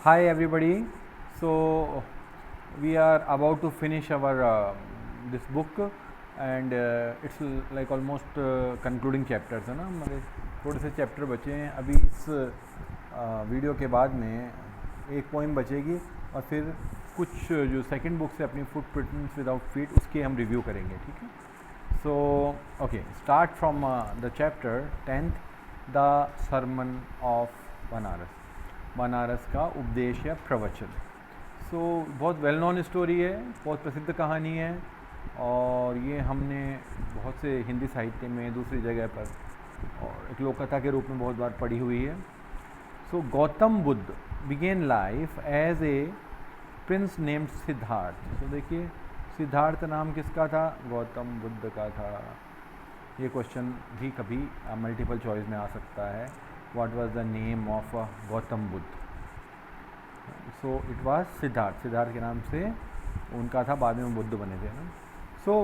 Hi everybody. So we are about to finish our this book and it's like almost concluding chapters है ना, हमारे थोड़े से chapter बचे हैं अभी इस वीडियो के बाद में एक पोइम बचेगी और फिर कुछ जो सेकंड बुक से अपनी फुट प्रिंट्स विदाउट फीट उसके हम रिव्यू करेंगे, ठीक है. So okay, start from the chapter 10th the sermon of Benares. Banaras का उपदेश या प्रवचन. सो बहुत वेल नोन स्टोरी है, बहुत प्रसिद्ध कहानी है और ये हमने बहुत से हिंदी साहित्य में दूसरी जगह पर और एक लोक कथा के रूप में बहुत बार पढ़ी हुई है. So Gautam Buddha began life as a prince named Siddhartha. So देखिए, सिद्धार्थ नाम किसका था? गौतम बुद्ध का था. ये क्वेश्चन भी कभी मल्टीपल चॉइस में आ सकता है. What was the name of Gautam Buddha? So it was Siddharth. Siddharth के नाम से उनका था, बाद में बुद्ध बने थे ना. So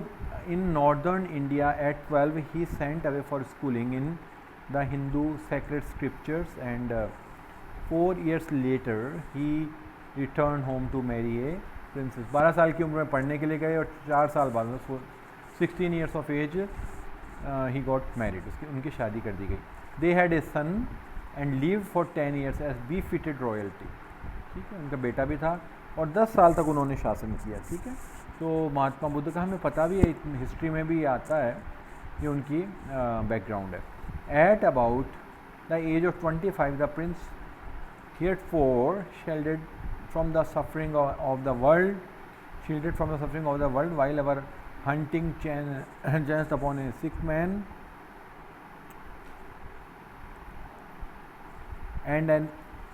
in northern India at 12 he sent away for schooling in the Hindu sacred scriptures and 4 years later he return home to marry a princess. 12 साल की उम्र में पढ़ने के लिए गए और 4 साल बाद में 16 years ऑफ एज ही गॉट मैरिड. उनकी शादी कर दी गई. They had a son and lived for 10 years as befitted royalty. ठीक है, उनका बेटा भी था और 10 साल तक उन्होंने शासन किया. ठीक है, तो महात्मा बुद्ध का हमें पता भी है, हिस्ट्री में भी आता है, ये उनकी बैकग्राउंड है. At about the age of 25 the prince heretofore shielded from the suffering of the world, while ever hunting chanced upon a sick man and an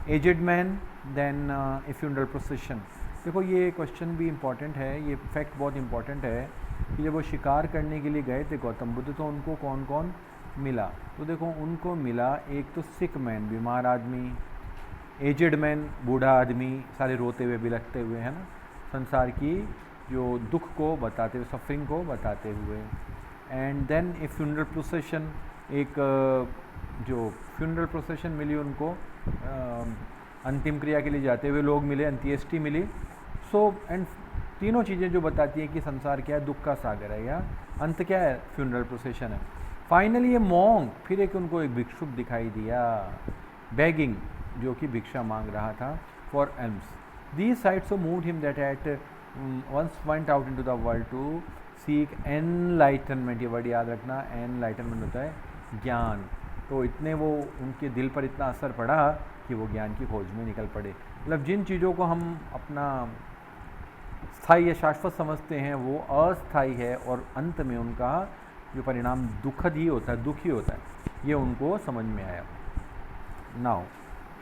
aged man then a funeral procession. देखो, ये question भी important है, ये fact बहुत important है कि जब वो शिकार करने के लिए गए थे गौतम बुद्ध, तो उनको कौन कौन मिला? तो देखो, उनको मिला एक तो सिक मैन, बीमार आदमी, एजड मैन, बूढ़ा आदमी, सारे रोते हुए बिलखते हुए, है ना, संसार की जो दुख को बताते हुए, सफरिंग को बताते हुए. And then a funeral procession, एक जो फ्यूनरल प्रोसेशन मिली उनको, अंतिम क्रिया के लिए जाते हुए लोग मिले, अंत्येष्टि मिली. सो एंड तीनों चीज़ें जो बताती हैं कि संसार क्या है, दुख का सागर है, या अंत क्या है, फ्यूनरल प्रोसेशन है. फाइनली ये मॉन्क, फिर एक उनको एक भिक्षुक दिखाई दिया, बेगिंग, जो कि भिक्षा मांग रहा था for alms. These sights so moved him that at once went out into the world to seek enlightenment. ये वर्ड याद रखना, एनलाइटनमेंट होता है ज्ञान. तो इतने वो उनके दिल पर इतना असर पड़ा कि वो ज्ञान की खोज में निकल पड़े. मतलब जिन चीज़ों को हम अपना स्थायी या शाश्वत समझते हैं वो अस्थायी है और अंत में उनका जो परिणाम दुखद ही होता है, दुख ही होता है, ये उनको समझ में आया. Now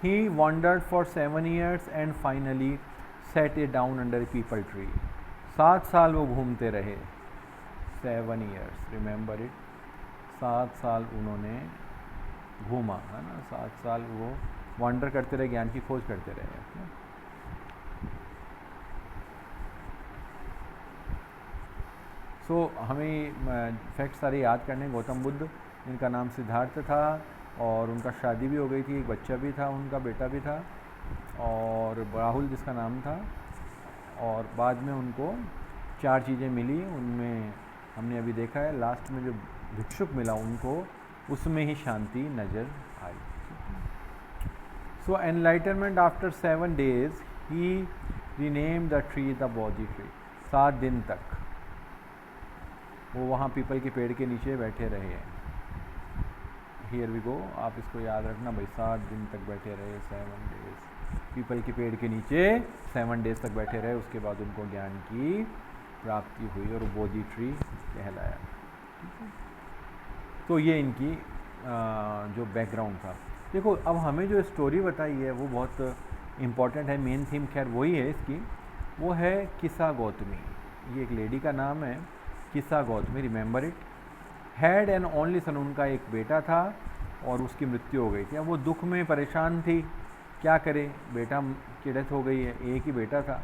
he wandered for 7 years and finally set A down under A people tree. 7 साल वो घूमते रहे. 7 years, रिमेंबर इट. 7 साल उन्होंने घूमा, है ना. 7 साल वो वॉन्डर करते रहे, ज्ञान की खोज करते रहे. सो हमें फैक्ट सारे याद करने. गौतम बुद्ध, इनका नाम सिद्धार्थ था और उनका शादी भी हो गई थी, एक बच्चा भी था, उनका बेटा भी था, और राहुल जिसका नाम था. और बाद में उनको 4 चीज़ें मिली, उनमें हमने अभी देखा है, लास्ट में जो भिक्षुक मिला उनको, उसमें ही शांति नज़र आई. So enlightenment after 7 days he rename the tree the bodhi tree. 7 दिन तक वो वहाँ पीपल के पेड़ के नीचे बैठे रहे. हियर वी गो, आप इसको याद रखना भाई, 7 दिन तक बैठे रहे, 7 days पीपल के पेड़ के नीचे 7 days तक बैठे रहे. उसके बाद उनको ज्ञान की प्राप्ति हुई और बोधि ट्री कहलाया. तो ये इनकी जो बैकग्राउंड था. देखो, अब हमें जो स्टोरी बताई है वो बहुत इम्पॉर्टेंट है. मेन थीम खैर वही है इसकी, वो है किस्सा गौतमी. ये एक लेडी का नाम है, किस्सा Gautami, remember it. Had an only son, उनका एक बेटा था और उसकी मृत्यु हो गई थी. अब वो दुख में परेशान थी, क्या करे, बेटा की डेथ हो गई है, एक ही बेटा था.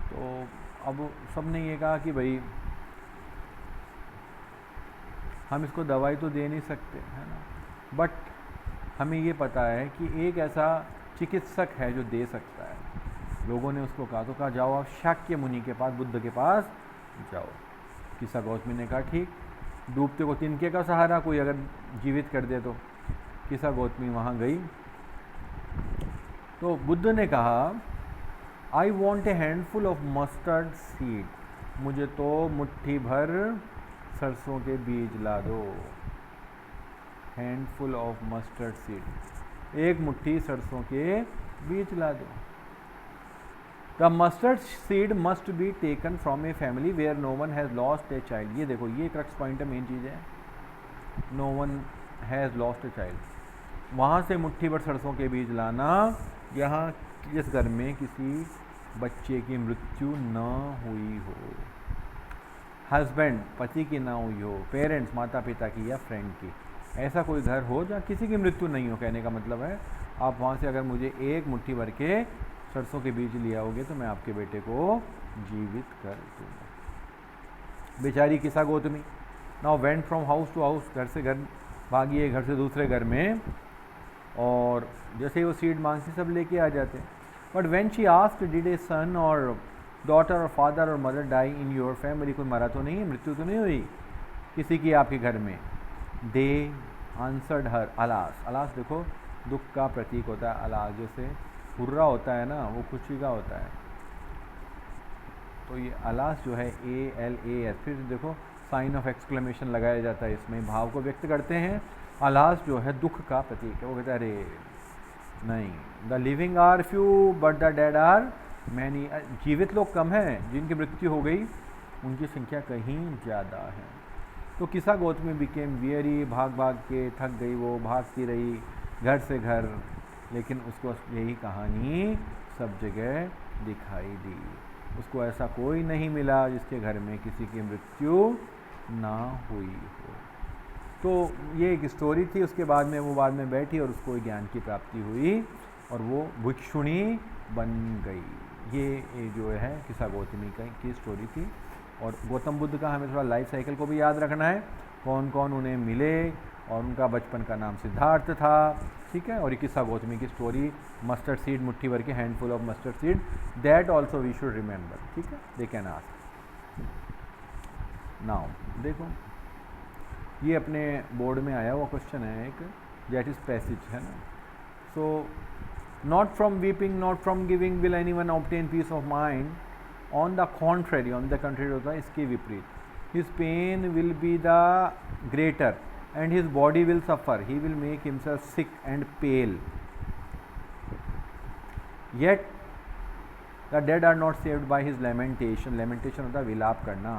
तो अब सब ने ये कहा कि भाई हम इसको दवाई तो दे नहीं सकते, है ना, बट हमें ये पता है कि एक ऐसा चिकित्सक है जो दे सकता है. लोगों ने उसको कहा, तो कहा जाओ आप शाक्य मुनि के पास, बुद्ध के पास जाओ। किसा गौतमी ने कहा ठीक, डूबते को तिनके का सहारा, कोई अगर जीवित कर दे तो। किसा गौतमी वहाँ गई तो बुद्ध ने कहा I want A handful of mustard seed, मुझे तो मुट्ठी भर सरसों के बीज ला दो। हैंडफुल ऑफ मस्टर्ड सीड, एक मुट्ठी सरसों के बीज ला दो। The mustard seed must be taken from a family where no one has lost a child. ये देखो, ये क्रक्स पॉइंट है, मेन चीज़ है, no one has lost a child. वहाँ से मुट्ठी भर सरसों के बीज लाना यहाँ जिस घर में किसी बच्चे की मृत्यु न हुई हो, हस्बैंड पति की ना हुई हो, पेरेंट्स माता पिता की या फ्रेंड की, ऐसा कोई घर हो जहाँ किसी की मृत्यु नहीं हो। कहने का मतलब है आप वहाँ से अगर मुझे एक मुट्ठी भर के सरसों के बीज ले आओगे तो मैं आपके बेटे को जीवित कर दूँगा। बेचारी Kisa Gotami now went from house to house, घर से घर भागी है, घर से दूसरे घर में, और जैसे ही वो सीड मांगती सब लेके आ जाते हैं। But when she asked did a son or daughter or father or mother die in your family, कोई मरा तो नहीं, मृत्यु तो नहीं हुई किसी की आपके घर में। दे आंसर्ड हर अलास, अलास देखो दुख का प्रतीक होता है, अलास जैसे हुर्रा होता है ना, वो खुशी का होता है, तो ये अलास जो है ALAS, फिर देखो साइन ऑफ एक्सक्लेमेशन लगाया जाता है, इसमें भाव को व्यक्त करते हैं। अलास जो है दुख का प्रतीक है। वो कहता है अरे नहीं, the living are few but the dead are many, जीवित लोग कम हैं, जिनकी मृत्यु हो गई उनकी संख्या कहीं ज़्यादा है। तो किसा गौतमी बिकेम वियरी, भाग भाग के थक गई, वो भागती रही घर से घर, लेकिन उसको यही कहानी सब जगह दिखाई दी। उसको ऐसा कोई नहीं मिला जिसके घर में किसी की मृत्यु ना हुई हो। तो ये एक स्टोरी थी। उसके बाद में वो बाद में बैठी और उसको ज्ञान की प्राप्ति हुई और वो भिक्षुणी बन गई। ये जो है किसा गौतमी की स्टोरी थी। और गौतम बुद्ध का हमें थोड़ा लाइफ साइकिल को भी याद रखना है, कौन कौन उन्हें मिले, और उनका बचपन का नाम सिद्धार्थ था, ठीक है। और ये किसा गौतमी की स्टोरी, मस्टर्ड सीड, मुट्ठी भर के handful of mustard seed, that also we should remember, ठीक है। They can ask now. देखो ये अपने बोर्ड में आया हुआ क्वेश्चन है एक, दैट इज पैसेज है ना। So not from weeping not from giving will any one obtain peace of mind, on the contrary होता है इसके विपरीत, his pain will be the greater and his body will suffer, he will make himself sick and pale, yet the dead are not saved by his lamentation। lamentation होता है विलाप करना,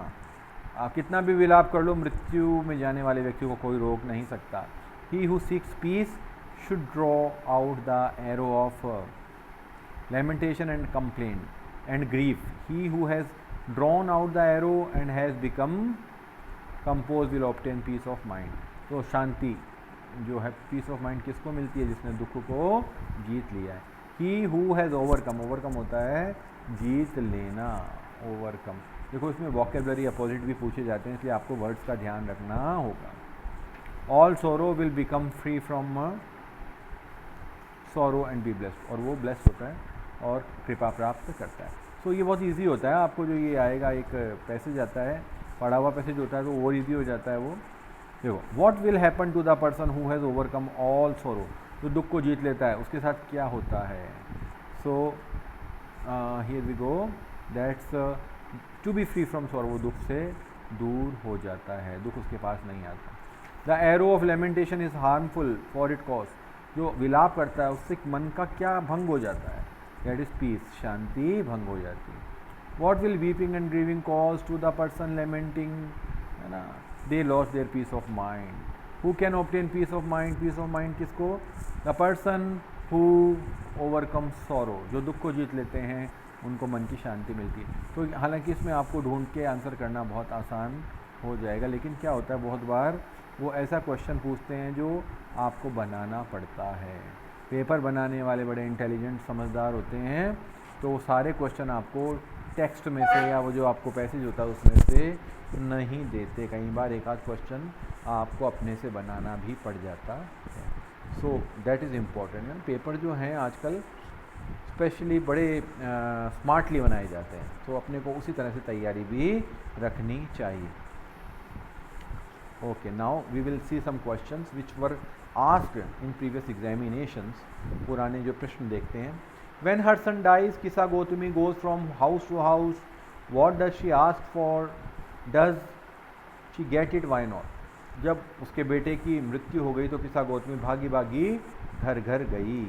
कितना भी विलाप कर लो मृत्यु में जाने वाले व्यक्ति को कोई रोक नहीं सकता। he who seeks peace should draw out the arrow of lamentation and complaint and grief, he who has drawn out the arrow and has become composed will obtain peace of mind। तो शांति जो है, piece of mind किसको मिलती है? जिसने दुख को जीत लिया है। He who has overcome, overcome होता है जीत लेना, ओवरकम। देखो इसमें वोकेबलरी अपोजिट भी पूछे जाते हैं, इसलिए आपको वर्ड्स का ध्यान रखना होगा। ऑल सोरो will become free from sorrow and be blessed, और वो ब्लेस्ड होता है और कृपा प्राप्त करता है। सो ये बहुत ईजी होता है, आपको जो ये आएगा एक पैसेज आता है, पढ़ा हुआ पैसेज होता है, तो और ईजी हो जाता है वो। देखो what will happen to the person who has overcome all sorrow, जो दुख को जीत लेता है उसके साथ क्या होता है। So here we go, that's to be free from sorrow, वो दुख से दूर हो जाता है, दुख उसके पास नहीं आता। The arrow of lamentation is harmful for it cause, जो विलाप करता है उससे मन का क्या भंग हो जाता है, दैट इज़ पीस, शांति भंग हो जाती है। What will weeping and grieving cause to the person lamenting, है ना, they lose their peace of mind. Who can obtain peace of mind, peace of mind किसको? The person who overcome sorrow, जो दुख को जीत लेते हैं उनको मन की शांति मिलती है। तो हालांकि इसमें आपको ढूंढ के आंसर करना बहुत आसान हो जाएगा, लेकिन क्या होता है बहुत बार वो ऐसा क्वेश्चन पूछते हैं जो आपको बनाना पड़ता है। पेपर बनाने वाले बड़े इंटेलिजेंट समझदार होते हैं, तो वो सारे क्वेश्चन आपको टेक्स्ट में से या वो जो आपको पैसेज होता है उसमें से नहीं देते। कई बार एक आध क्वेश्चन आपको अपने से बनाना भी पड़ जाता है। So that is important. Paper जो हैं आजकल स्पेशली बड़े स्मार्टली बनाए जाते हैं, तो अपने को उसी तरह से तैयारी भी रखनी चाहिए। Okay, now we will see some questions which were asked in previous examinations. पुराने जो प्रश्न देखते हैं। When her son dies Kisa Gotami goes from house to house, what does she ask for, does she get it, why not. जब उसके बेटे की मृत्यु हो गई तो किसा गौतमी भागी भागी घर घर गई।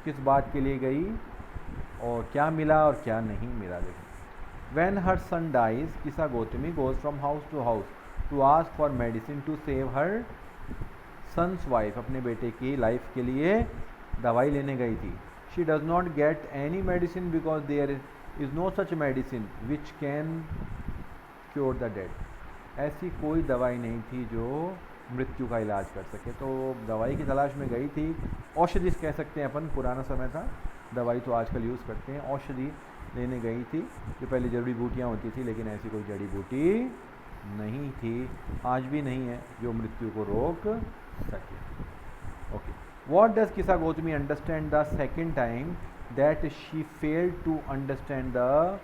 किस बात के लिए गई और क्या मिला और क्या नहीं मिला, देखो। When her son dies Kisa Gotami goes from house to house to ask for medicine to save her son's wife, अपने बेटे की लाइफ के लिए दवाई लेने गई थी। She does not get any medicine because there is no such medicine which can cure the dead. ऐसी कोई दवाई नहीं थी जो मृत्यु का इलाज कर सके, तो दवाई की तलाश में गई थी। औषधि कह सकते हैं अपन, पुराना समय था, दवाई तो आजकल यूज़ करते हैं। औषधि लेने गई थी, जो पहले जड़ी बूटियाँ होती थी, लेकिन ऐसी कोई जड़ी बूटी नहीं थी, आज भी नहीं है, जो मृत्यु को रोक सके। Okay, what does Kisa Gotami understand the second time that she failed to understand the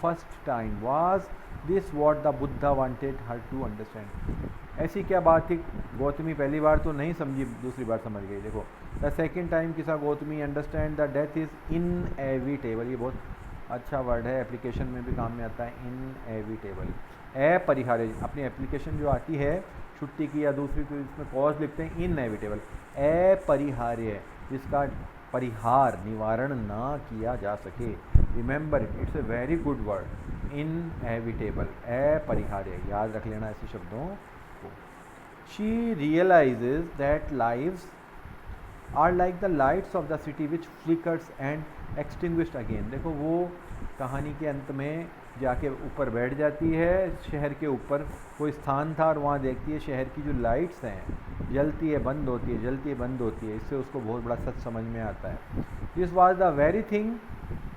first time, was this what the Buddha wanted her to understand. ऐसी क्या बात थी, गौतमी पहली बार तो नहीं समझी, दूसरी बार समझ गई। देखो, द सेकेंड टाइम किसा Gotami understand the death is inevitable. ये बहुत अच्छा वर्ड है, एप्लीकेशन में भी काम में आता है, इनएविटेबल, अपरिहार्य। अपनी एप्लीकेशन जो आती है छुट्टी की या दूसरी, तो इसमें कॉज लिखते हैं इनएविटेबल, अपरिहार्य, जिसका परिहार निवारण ना किया जा सके। Remember it, it's a very good word, inevitable, अपरिहार्य, याद रख लेना ऐसे शब्दों को। She realizes that lives are like the lights of the city which flickers and extinguished again. देखो, वो कहानी के अंत में जाके ऊपर बैठ जाती है, शहर के ऊपर कोई स्थान था, और वहाँ देखती है शहर की जो लाइट्स हैं जलती है बंद होती है, जलती है बंद होती है। इससे उसको बहुत बड़ा सच समझ में आता है। This was the very thing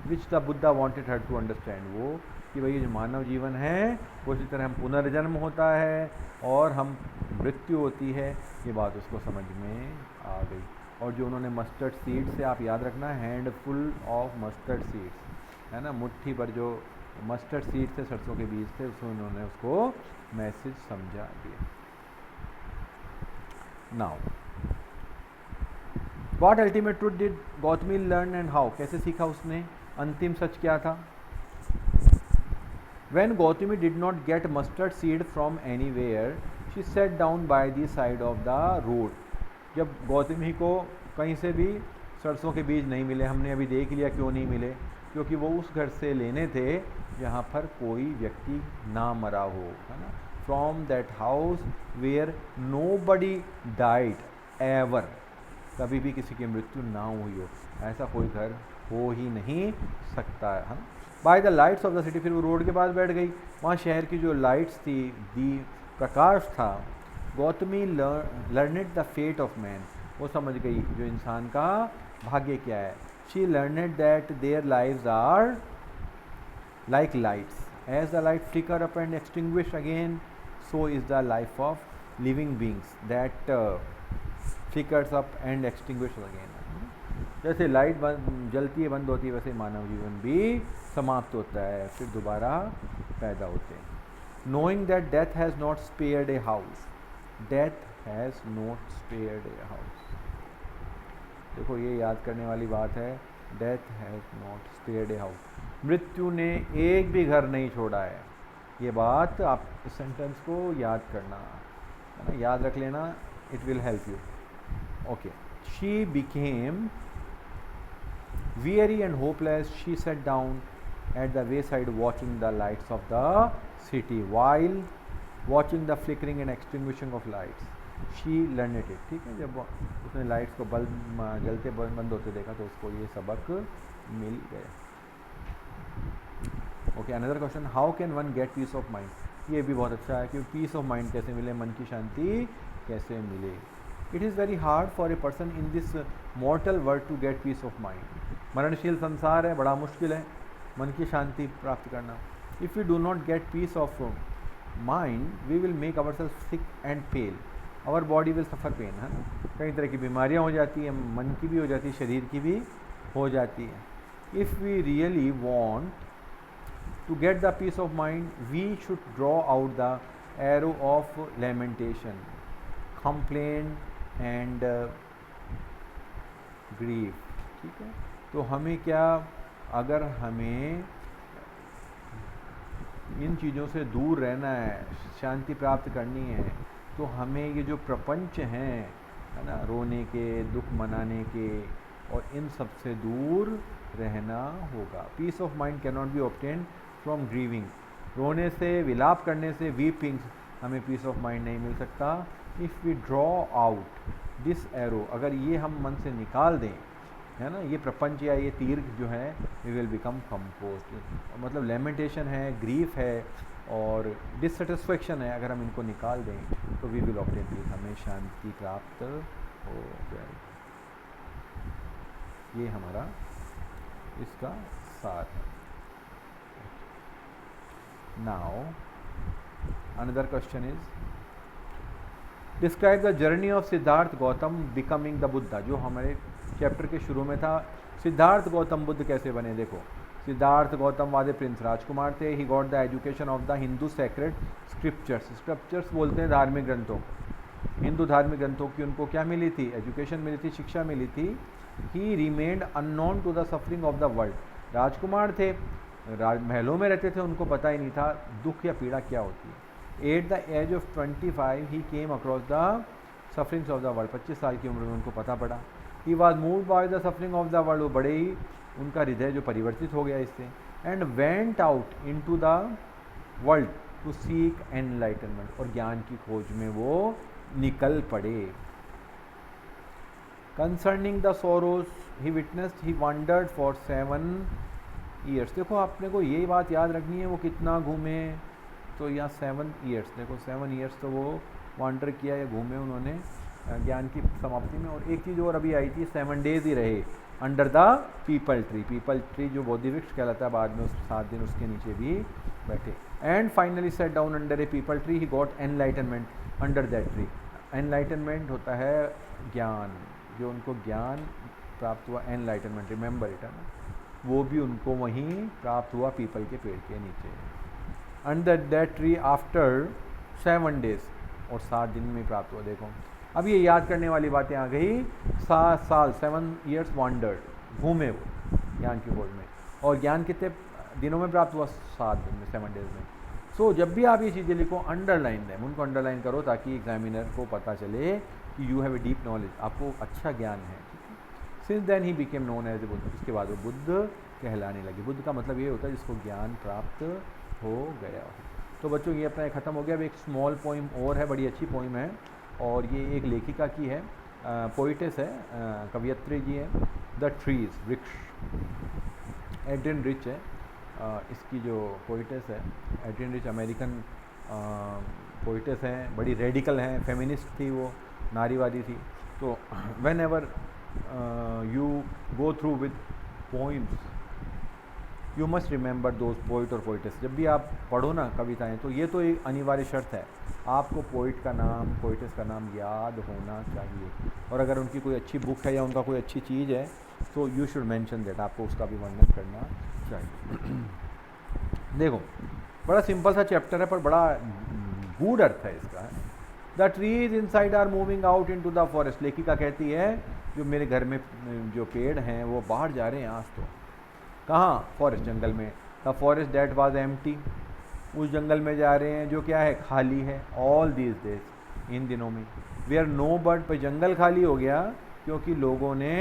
which the Buddha wanted her to understand, वो कि भाई जो मानव जीवन है वो इसी तरह हम पुनर्जन्म होता है और हम मृत्यु होती है, ये बात उसको समझ में आ गई। और जो उन्होंने मस्टर्ड सीड से, आप याद रखना, हैंडफुल ऑफ मस्टर्ड सीड्स, है ना, मुट्ठी भर जो मस्टर्ड सीड थे, सरसों के बीज थे, उसमें उन्होंने उसको मैसेज समझा दिया। Now what ultimate truth did Gautami learn and how, कैसे सीखा उसने, अंतिम सच क्या था। When Gautami did not get mustard seed from anywhere, she sat down by the side of the road. जब गौतमी को कहीं से भी सरसों के बीज नहीं मिले, हमने अभी देख लिया क्यों नहीं मिले, क्योंकि वो उस घर से लेने थे जहाँ पर कोई व्यक्ति ना मरा हो, है ना। From that house where nobody died ever, कभी भी किसी की मृत्यु ना हुई हो, ऐसा कोई घर हो ही नहीं सकता है ना। By the lights of the city, फिर वो रोड के पास बैठ गई, वहाँ शहर की जो लाइट्स थी, दी प्रकाश था। Gotami learned the fate of man, वो समझ गई जो इंसान का भाग्य क्या है। She learned that their lives are like lights, as the light flicker up and extinguish again, so is the life of living beings that flickers up and extinguish again. जैसे लाइट जलती है बंद होती है, वैसे मानव जीवन भी समाप्त होता है, फिर दोबारा पैदा होते हैं। Knowing that death has not spared a house, death has not spared a house, देखो ये याद करने वाली बात है, death has not spared a house, मृत्यु ने एक भी घर नहीं छोड़ा है। ये बात आप इस सेंटेंस को याद करना, है ना, याद रख लेना, it will help you. Okay, she became weary and hopeless, she sat down at the wayside watching the lights of the city, while watching the flickering and extinguishing of lights she learned it। ठीक है, जब उसने lights को bulb जलते बंद होते देखा तो उसको ये सबक मिल गया। Okay, another question, how can one get peace of mind, ये भी बहुत अच्छा है कि पीस ऑफ माइंड कैसे मिले, मन की शांति कैसे मिले। It is very hard for a person in this mortal world to get peace of mind, मरणशील संसार है, बड़ा मुश्किल है मन की शांति प्राप्त करना। If you do not get peace of mind, we will make our self sick and pale, our body will suffer pain, है ना। कई तरह की बीमारियां हो जाती हैं, मन की भी हो जाती है, शरीर की भी हो जाती है। if we really want to get the peace of mind, we should draw out the arrow of lamentation, complaint and grief. ठीक है, तो हमें क्या, अगर हमें इन चीज़ों से दूर रहना है, शांति प्राप्त करनी है, तो हमें ये जो प्रपंच हैं, है ना, रोने के, दुख मनाने के और इन सब से दूर रहना होगा. Peace of mind can not be obtain from grieving. रोने से, विलाप करने से, वीपिंग, हमें पीस ऑफ माइंड नहीं मिल सकता. If we draw out this arrow, अगर ये हम मन से निकाल दें, है ना, ये प्रपंच या ये तीर जो है, वी विल बिकम कंपोज्ड. मतलब लेमेंटेशन है, ग्रीफ है और डिससेटिस्फेक्शन है, अगर हम इनको निकाल दें तो वी विल ऑब्टेन पीस, हमें शांति प्राप्त हो जाएगी. ये हमारा इसका सार है. Now another question is describe the journey of Siddharth Gautam becoming the Buddha. जो हमारे चैप्टर के शुरू में था, सिद्धार्थ गौतम बुद्ध कैसे बने. देखो, सिद्धार्थ गौतम वादे प्रिंस राजकुमार थे. He got the education of the Hindu sacred scriptures. Scriptures बोलते हैं धार्मिक ग्रंथों. हिंदू धार्मिक ग्रंथों की उनको क्या मिली थी, एजुकेशन मिली थी, शिक्षा मिली थी. He remained unknown to the suffering of the world. राजकुमार थे, महलों में रहते थे, उनको पता ही नहीं था दुख या पीड़ा क्या होती है. At the age of 25 he came across the sufferings of the world. 25 साल की उम्र में उनको पता पड़ा. He was moved by the suffering of the world. वो बड़े ही, उनका हृदय जो परिवर्तित हो गया इससे. And went out in to the world to seek enlightenment. और ज्ञान की खोज में वो निकल पड़े. Concerning the sorrows he witnessed he wondered for 7 years. देखो, आपने को यही बात याद रखनी है, वो कितना घूमे. तो यहाँ 7 ईयर्स, देखो 7 ईयर्स तो वो वंडर किया या घूमे उन्होंने ज्ञान की समाप्ति में. और एक चीज़ और अभी आई थी, 7 डेज ही रहे under the people tree. People tree जो बोधि वृक्ष कहलाता है, बाद में उस 7 दिन उसके नीचे भी बैठे. And finally set down under A people tree. He got enlightenment under that tree. Enlightenment होता है ज्ञान, जो उनको ज्ञान प्राप्त हुआ, एनलाइटनमेंट, रिमेंबर इट, है ना, वो भी उनको वहीं प्राप्त हुआ पीपल के पेड़ के नीचे. Under that tree after 7 days. और 7 दिन में प्राप्त हुआ. देखो, अब ये याद करने वाली बातें आ गई. 7 साल, 7 ईयर्स वॉन्डर्ड, घूमे वो ज्ञान की खोज में. और ज्ञान कितने दिनों में प्राप्त हुआ, 7 दिन में, 7 डेज में. सो जब भी आप ये चीज़ें लिखो, अंडरलाइन दें, उनको अंडरलाइन करो, ताकि एग्जामिनर को पता चले कि you have a deep knowledge, आपको अच्छा ज्ञान है. Since then he became known as a Buddha. उसके बाद वो बुद्ध कहलाने लगे. बुद्ध का मतलब ये होता है जिसको ज्ञान प्राप्त हो गया हो. तो बच्चों, ये अपना ख़त्म हो गया. अब एक स्मॉल पोइम और है, बड़ी अच्छी पोइम है, और ये एक लेखिका की है, पोइटेस है, कवियत्री जी है. द ट्रीज, वृक्ष. एड्रियन रिच है इसकी जो पोइटेस है. एड्रियन रिच अमेरिकन पोइटेस हैं, बड़ी रेडिकल हैं, फेमिनिस्ट थी वो, नारीवादी थी. तो when ever you go through with poems, you must remember those poet और पोइटेस. जब भी आप पढ़ो ना कविताएं, तो ये तो एक अनिवार्य शर्त है, आपको पोइट का नाम, पोइटेस का नाम याद होना चाहिए. और अगर उनकी कोई अच्छी बुक है या उनका कोई अच्छी चीज़ है, तो यू शुड मेंशन दैट, आपको उसका भी वर्णन करना चाहिए. देखो, बड़ा सिंपल सा चैप्टर है, पर बड़ा गूढ़ अर्थ है इसका. The trees inside are moving out into the forest. लेखिका कहती है, जो मेरे घर में जो पेड़ हैं वो बाहर जा रहे हैं आज. तो कहाँ, फॉरेस्ट, जंगल में. The forest that was empty. उस जंगल में जा रहे हैं जो क्या है, खाली है. ऑल दीज डेज, इन दिनों में. Where no bird. पर जंगल खाली हो गया क्योंकि लोगों ने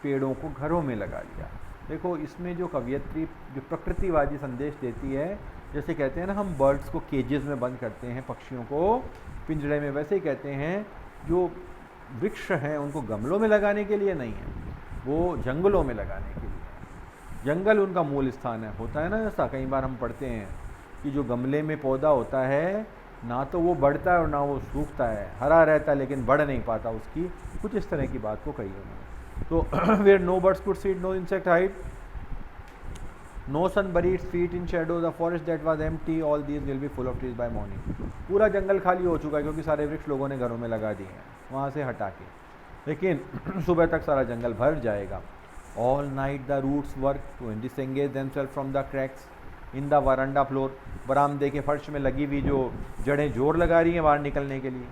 पेड़ों को घरों में लगा लिया. देखो, इसमें जो कवियत्री जो प्रकृतिवादी संदेश देती है, जैसे कहते हैं ना हम बर्ड्स को केजेस में बंद करते हैं, पक्षियों को पिंजड़े में, वैसे ही कहते हैं जो वृक्ष हैं उनको गमलों में लगाने के लिए नहीं है, वो जंगलों में लगाने के लिए. जंगल उनका मूल स्थान है. होता है ना, ऐसा कई बार हम पढ़ते हैं कि जो गमले में पौधा होता है, ना तो वो बढ़ता है और ना वो सूखता है, हरा रहता है लेकिन बढ़ नहीं पाता उसकी. कुछ इस तरह की बात को कही उन्होंने. तो where no birds could seed, no insect hide, no sun bury its feet in shadow. The forest that was empty, all these will be full of trees by morning. पूरा जंगल खाली हो चुका है क्योंकि सारे वृक्ष लोगों ने घरों में लगा दिए हैं वहाँ से हटा के. लेकिन सुबह तक सारा जंगल भर जाएगा. All night the roots work to disengage themselves from the cracks in the veranda floor. बरामदे के फर्श में लगी हुई जो जड़ें जोर लगा रही हैं बाहर निकलने के लिए.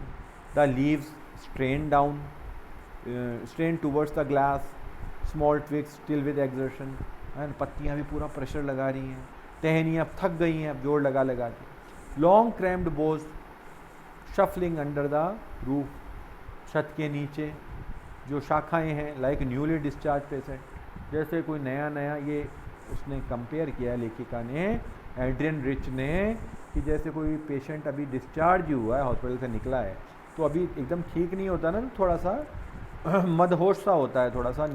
The leaves strain down, strain towards the glass. Small twigs still with exertion. And पत्तियाँ भी पूरा प्रेशर लगा रही हैं. टहनियाँ थक गई हैं अब जोर लगा लगा के. Long cramped boughs shuffling under the roof. छत के नीचे जो शाखाएं हैं लाइक न्यूली डिस्चार्ज पेशेंट, जैसे कोई नया नया, ये उसने कंपेयर किया लेखिका ने, एड्रियन रिच ने, कि जैसे कोई पेशेंट अभी डिस्चार्ज ही हुआ है, हॉस्पिटल से निकला है, तो अभी एकदम ठीक नहीं होता ना, थोड़ा सा मदहोश सा होता है, थोड़ा सा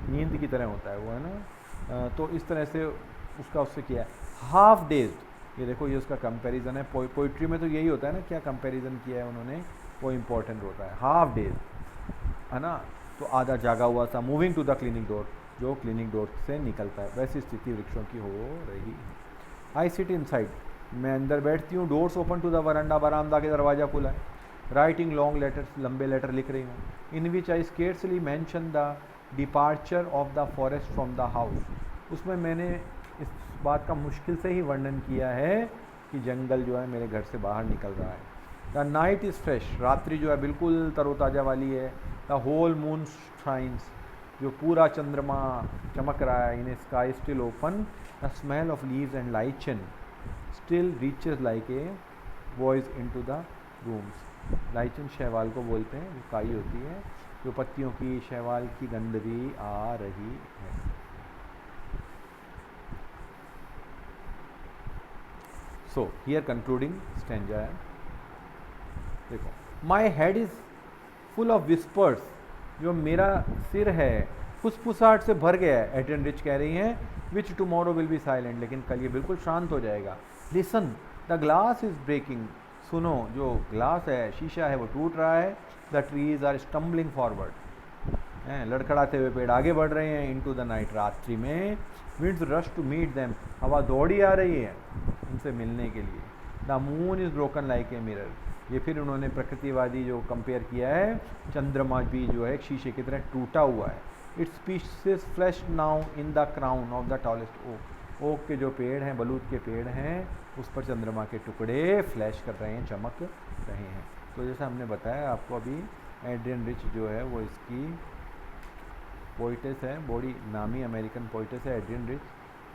नींद की तरह होता है वो, है ना. तो इस तरह से उसका उससे किया है. हाफ डेज, ये देखो ये उसका कंपैरिजन है. पोइट्री में तो यही होता है ना, क्या कंपैरिजन किया है उन्होंने, वो इम्पोर्टेंट होता है. हाफ डेज, है ना, तो आधा जागा हुआ था. Moving to the clinic door, जो क्लिनिक डोर से निकलता है, वैसी स्थिति वृक्षों की हो रही है. आई सिट इन साइड, मैं अंदर बैठती हूँ. Doors open to the veranda, बरामदा के दरवाज़ा खुला है. राइटिंग लॉन्ग लेटर्स, लंबे लेटर लिख रही हूँ. In which I scarcely mention the departure of the forest from the house. उसमें मैंने इस बात का मुश्किल से ही वर्णन किया है कि जंगल जो है मेरे घर से बाहर निकल रहा है. द नाइट इज़ फ्रेश, रात्रि जो है बिल्कुल तरोताज़ा वाली है. द होल मून शाइन्स, जो पूरा चंद्रमा चमक रहा है. In sky still open, the smell of leaves and lichen still reaches like a voice in to the rooms. Lichen शैवाल को बोलते हैं, जो काई होती है, जो पत्तियों की, शैवाल की गंध भी आ रही है. सो हियर कंक्लूडिंग स्टैंजा है. देखो, my head is full of whispers, जो मेरा सिर है फुसफुसाहट से भर गया है. एड्रियन रिच कह रही हैं, which tomorrow will be silent, लेकिन कल ये बिल्कुल शांत हो जाएगा. Listen, the glass is breaking, सुनो, जो ग्लास है, शीशा है, वो टूट रहा है. The trees are stumbling forward, लड़खड़ाते हुए पेड़ आगे बढ़ रहे हैं. इन टू द नाइट, रात्रि में. Winds rush to meet them, हवा दौड़ी आ रही है उनसे मिलने के लिए. The moon is broken like a mirror, ये फिर उन्होंने प्रकृतिवादी जो कंपेयर किया है, चंद्रमा भी जो है शीशे की तरह टूटा हुआ है. Its pieces flash now in the crown of the tallest oak, oak के जो पेड़ हैं, बलूत के पेड़ हैं, उस पर चंद्रमा के टुकड़े फ्लैश कर रहे हैं, चमक रहे हैं. तो जैसा हमने बताया आपको अभी, एड्रियन रिच जो है वो इसकी पोइटेस है, बड़ी नामी अमेरिकन पोइटेस है एड्रियन रिच.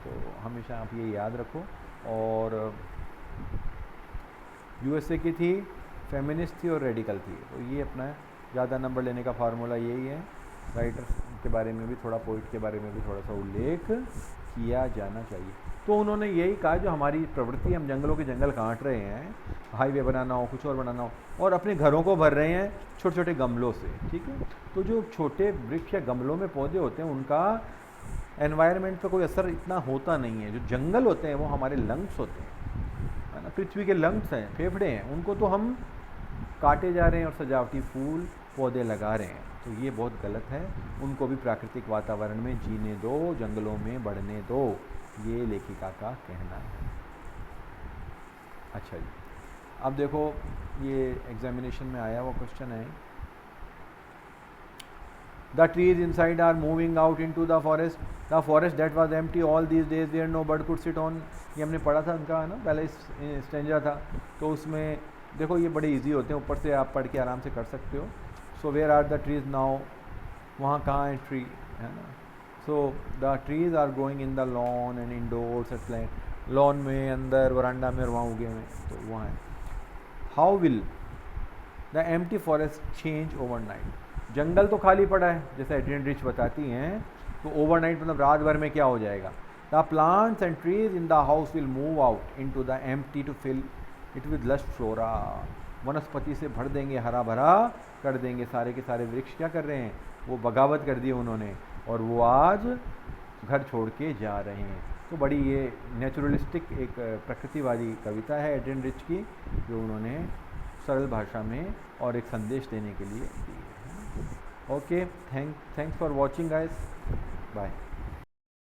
तो हमेशा आप ये याद रखो. और यूएसए की थी, फेमिनिस्ट थी और रेडिकल थी. तो ये अपना ज़्यादा नंबर लेने का फार्मूला यही है. राइटर्स के बारे में भी थोड़ा, पोइट के बारे में भी थोड़ा सा उल्लेख किया जाना चाहिए. तो उन्होंने यही कहा, जो हमारी प्रवृत्ति, हम जंगलों के जंगल काट रहे हैं, हाईवे बनाना हो, कुछ और बनाना हो, और अपने घरों को भर रहे हैं छोटे छोटे गमलों से. ठीक है, तो जो छोटे वृक्ष या गमलों में पौधे होते हैं, उनका एनवायरनमेंट पर कोई असर इतना होता नहीं है. जो जंगल होते हैं वो हमारे लंग्स होते हैं, है ना, पृथ्वी के लंग्स हैं, फेफड़े हैं, उनको तो हम काटे जा रहे हैं और सजावटी फूल पौधे लगा रहे हैं. तो ये बहुत गलत है. उनको भी प्राकृतिक वातावरण में जीने दो, जंगलों में बढ़ने दो, ये लेखिका का कहना है. अच्छा जी, अब देखो ये एग्जामिनेशन में आया हुआ क्वेश्चन है. The trees inside are moving out into the forest that was empty all these days there no bird could sit on. ये हमने पढ़ा था उनका, है ना, पहले स्टेंजा था. तो उसमें देखो ये बड़े इजी होते हैं, ऊपर से आप पढ़ के आराम से कर सकते हो. So where are the trees now, वहाँ कहाँ है ट्री, है ना. So the trees are growing in the lawn and indoors at plain, lawn में, अंदर वरांडा में, और वहाँ उगे हुए, तो वहाँ है. How will the empty forest change overnight, जंगल तो खाली पड़ा है जैसे एड्रियन रिच बताती हैं, तो ओवरनाइट मतलब रात भर में क्या हो जाएगा. The plants and trees in the house will move out in to the empty to fill it with lust flora, वनस्पति से भर देंगे, हरा भरा कर देंगे. सारे के सारे वृक्ष क्या कर रहे हैं, वो बगावत कर दी उन्होंने, और वो आज घर छोड़ के जा रहे हैं. तो बड़ी ये नेचुरलिस्टिक एक प्रकृतिवादी कविता है एड्रियन रिच की, जो उन्होंने सरल भाषा में और एक संदेश देने के लिए दी है. Okay, thanks for watching guys, bye.